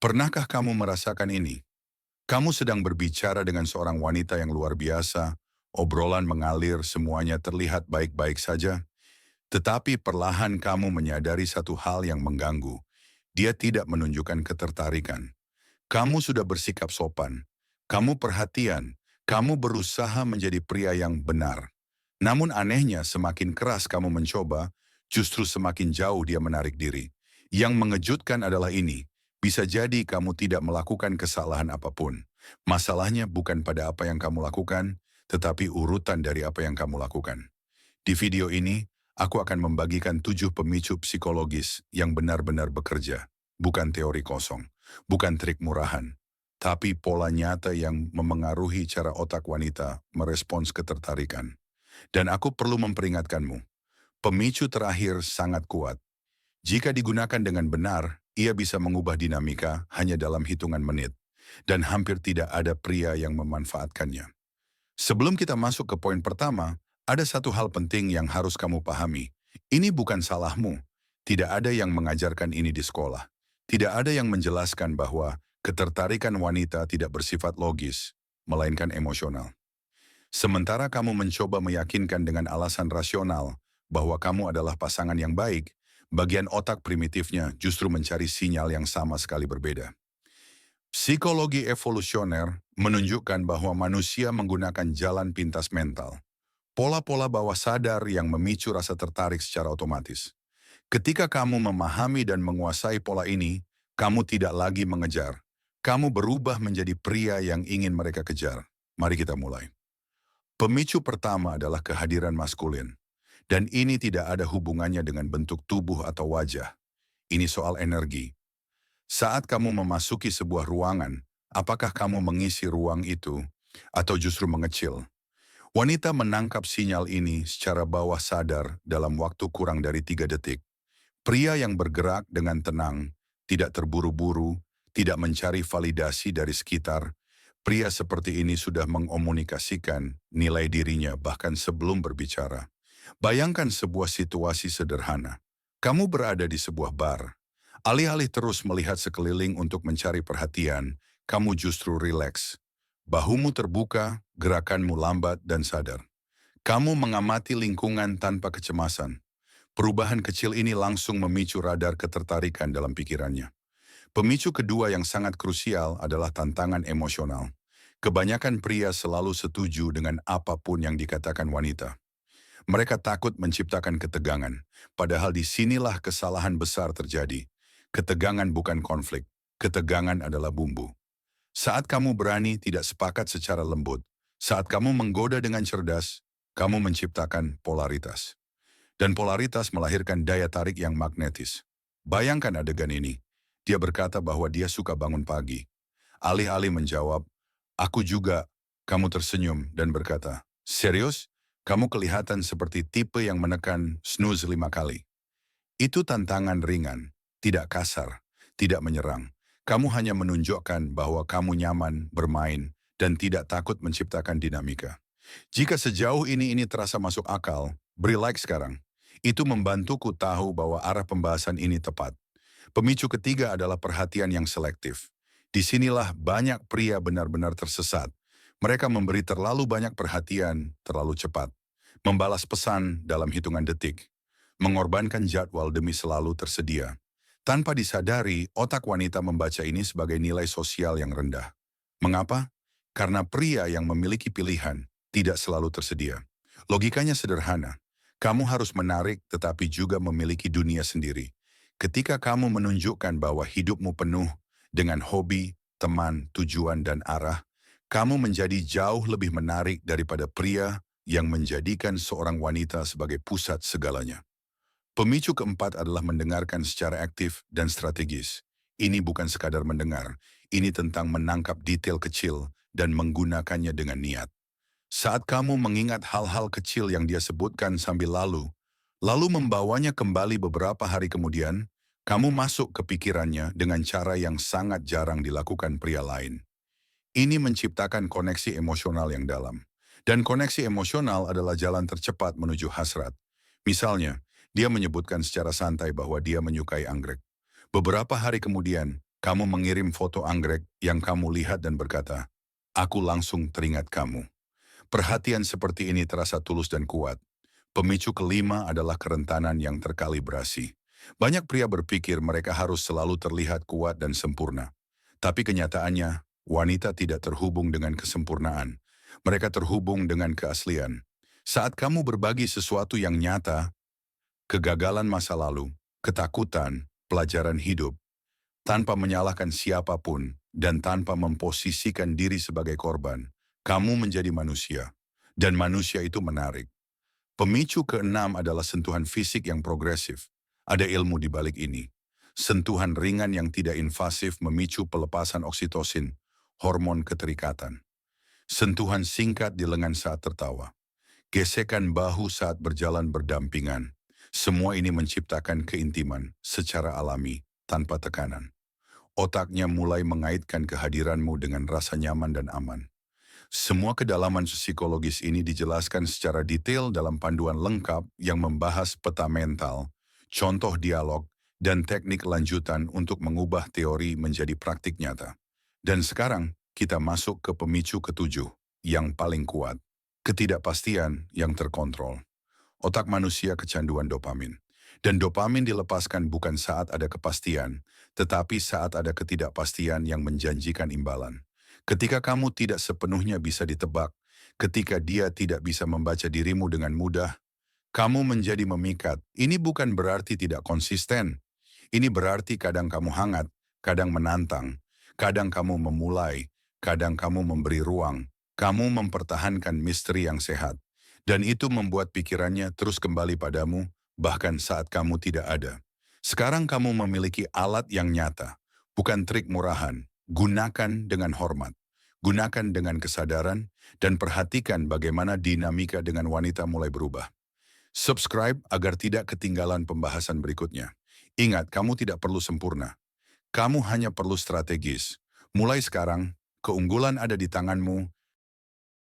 Pernahkah kamu merasakan ini? Kamu sedang berbicara dengan seorang wanita yang luar biasa, obrolan mengalir, semuanya terlihat baik-baik saja, tetapi perlahan kamu menyadari satu hal yang mengganggu. Dia tidak menunjukkan ketertarikan. Kamu sudah bersikap sopan. Kamu perhatian. Kamu berusaha menjadi pria yang benar. Namun anehnya, semakin keras kamu mencoba, justru semakin jauh dia menarik diri. Yang mengejutkan adalah ini. Bisa jadi kamu tidak melakukan kesalahan apapun. Masalahnya bukan pada apa yang kamu lakukan, tetapi urutan dari apa yang kamu lakukan. Di video ini, aku akan membagikan 7 pemicu psikologis yang benar-benar bekerja. Bukan teori kosong, bukan trik murahan, tapi pola nyata yang memengaruhi cara otak wanita merespons ketertarikan. Dan aku perlu memperingatkanmu, pemicu terakhir sangat kuat. Jika digunakan dengan benar, ia bisa mengubah dinamika hanya dalam hitungan menit. Dan hampir tidak ada pria yang memanfaatkannya. Sebelum kita masuk ke poin pertama, ada satu hal penting yang harus kamu pahami. Ini bukan salahmu. Tidak ada yang mengajarkan ini di sekolah. Tidak ada yang menjelaskan bahwa ketertarikan wanita tidak bersifat logis, melainkan emosional. Sementara kamu mencoba meyakinkan dengan alasan rasional bahwa kamu adalah pasangan yang baik, bagian otak primitifnya justru mencari sinyal yang sama sekali berbeda. Psikologi evolusioner menunjukkan bahwa manusia menggunakan jalan pintas mental. Pola-pola bawah sadar yang memicu rasa tertarik secara otomatis. Ketika kamu memahami dan menguasai pola ini, kamu tidak lagi mengejar. Kamu berubah menjadi pria yang ingin mereka kejar. Mari kita mulai. Pemicu pertama adalah kehadiran maskulin. Dan ini tidak ada hubungannya dengan bentuk tubuh atau wajah. Ini soal energi. Saat kamu memasuki sebuah ruangan, apakah kamu mengisi ruang itu atau justru mengecil? Wanita menangkap sinyal ini secara bawah sadar dalam waktu kurang dari 3 detik. Pria yang bergerak dengan tenang, tidak terburu-buru, tidak mencari validasi dari sekitar, pria seperti ini sudah mengomunikasikan nilai dirinya bahkan sebelum berbicara. Bayangkan sebuah situasi sederhana. Kamu berada di sebuah bar. Alih-alih terus melihat sekeliling untuk mencari perhatian, kamu justru rileks. Bahumu terbuka, gerakanmu lambat dan sadar. Kamu mengamati lingkungan tanpa kecemasan. Perubahan kecil ini langsung memicu radar ketertarikan dalam pikirannya. Pemicu kedua yang sangat krusial adalah tantangan emosional. Kebanyakan pria selalu setuju dengan apapun yang dikatakan wanita. Mereka takut menciptakan ketegangan, padahal disinilah kesalahan besar terjadi. Ketegangan bukan konflik, ketegangan adalah bumbu. Saat kamu berani tidak sepakat secara lembut, saat kamu menggoda dengan cerdas, kamu menciptakan polaritas. Dan polaritas melahirkan daya tarik yang magnetis. Bayangkan adegan ini. Dia berkata bahwa dia suka bangun pagi. Alih-alih menjawab, aku juga, kamu tersenyum dan berkata, serius? Kamu kelihatan seperti tipe yang menekan snooze 5 kali. Itu tantangan ringan, tidak kasar, tidak menyerang. Kamu hanya menunjukkan bahwa kamu nyaman bermain dan tidak takut menciptakan dinamika. Jika sejauh ini terasa masuk akal, beri like sekarang. Itu membantuku tahu bahwa arah pembahasan ini tepat. Pemicu ketiga adalah perhatian yang selektif. Disinilah banyak pria benar-benar tersesat. Mereka memberi terlalu banyak perhatian, terlalu cepat. Membalas pesan dalam hitungan detik. Mengorbankan jadwal demi selalu tersedia. Tanpa disadari, otak wanita membaca ini sebagai nilai sosial yang rendah. Mengapa? Karena pria yang memiliki pilihan tidak selalu tersedia. Logikanya sederhana. Kamu harus menarik tetapi juga memiliki dunia sendiri. Ketika kamu menunjukkan bahwa hidupmu penuh dengan hobi, teman, tujuan, dan arah, kamu menjadi jauh lebih menarik daripada pria yang menjadikan seorang wanita sebagai pusat segalanya. Pemicu keempat adalah mendengarkan secara aktif dan strategis. Ini bukan sekadar mendengar, ini tentang menangkap detail kecil dan menggunakannya dengan niat. Saat kamu mengingat hal-hal kecil yang dia sebutkan sambil lalu membawanya kembali beberapa hari kemudian, kamu masuk ke pikirannya dengan cara yang sangat jarang dilakukan pria lain. Ini menciptakan koneksi emosional yang dalam. Dan koneksi emosional adalah jalan tercepat menuju hasrat. Misalnya, dia menyebutkan secara santai bahwa dia menyukai anggrek. Beberapa hari kemudian, Kamu mengirim foto anggrek yang kamu lihat dan berkata, "Aku langsung teringat kamu." Perhatian seperti ini terasa tulus dan kuat. Pemicu kelima adalah kerentanan yang terkalibrasi. Banyak pria berpikir mereka harus selalu terlihat kuat dan sempurna. Tapi kenyataannya, wanita tidak terhubung dengan kesempurnaan. Mereka terhubung dengan keaslian. Saat kamu berbagi sesuatu yang nyata, kegagalan masa lalu, ketakutan, pelajaran hidup, tanpa menyalahkan siapapun dan tanpa memposisikan diri sebagai korban, kamu menjadi manusia. Dan manusia itu menarik. Pemicu keenam adalah sentuhan fisik yang progresif. Ada ilmu di balik ini. Sentuhan ringan yang tidak invasif memicu pelepasan oksitosin, hormon keterikatan. Sentuhan singkat di lengan saat tertawa. Gesekan bahu saat berjalan berdampingan. Semua ini menciptakan keintiman secara alami, tanpa tekanan. Otaknya mulai mengaitkan kehadiranmu dengan rasa nyaman dan aman. Semua kedalaman psikologis ini dijelaskan secara detail dalam panduan lengkap yang membahas peta mental, contoh dialog, dan teknik lanjutan untuk mengubah teori menjadi praktik nyata. Dan sekarang, kita masuk ke pemicu ketujuh, yang paling kuat. Ketidakpastian yang terkontrol. Otak manusia kecanduan dopamin. Dan dopamin dilepaskan bukan saat ada kepastian, tetapi saat ada ketidakpastian yang menjanjikan imbalan. Ketika kamu tidak sepenuhnya bisa ditebak, ketika dia tidak bisa membaca dirimu dengan mudah, kamu menjadi memikat. Ini bukan berarti tidak konsisten. Ini berarti kadang kamu hangat, kadang menantang, kadang kamu memulai, kadang kamu memberi ruang, kamu mempertahankan misteri yang sehat. Dan itu membuat pikirannya terus kembali padamu, bahkan saat kamu tidak ada. Sekarang kamu memiliki alat yang nyata, bukan trik murahan. Gunakan dengan hormat, gunakan dengan kesadaran, dan perhatikan bagaimana dinamika dengan wanita mulai berubah. Subscribe agar tidak ketinggalan pembahasan berikutnya. Ingat, kamu tidak perlu sempurna. Kamu hanya perlu strategis. Mulai sekarang, keunggulan ada di tanganmu,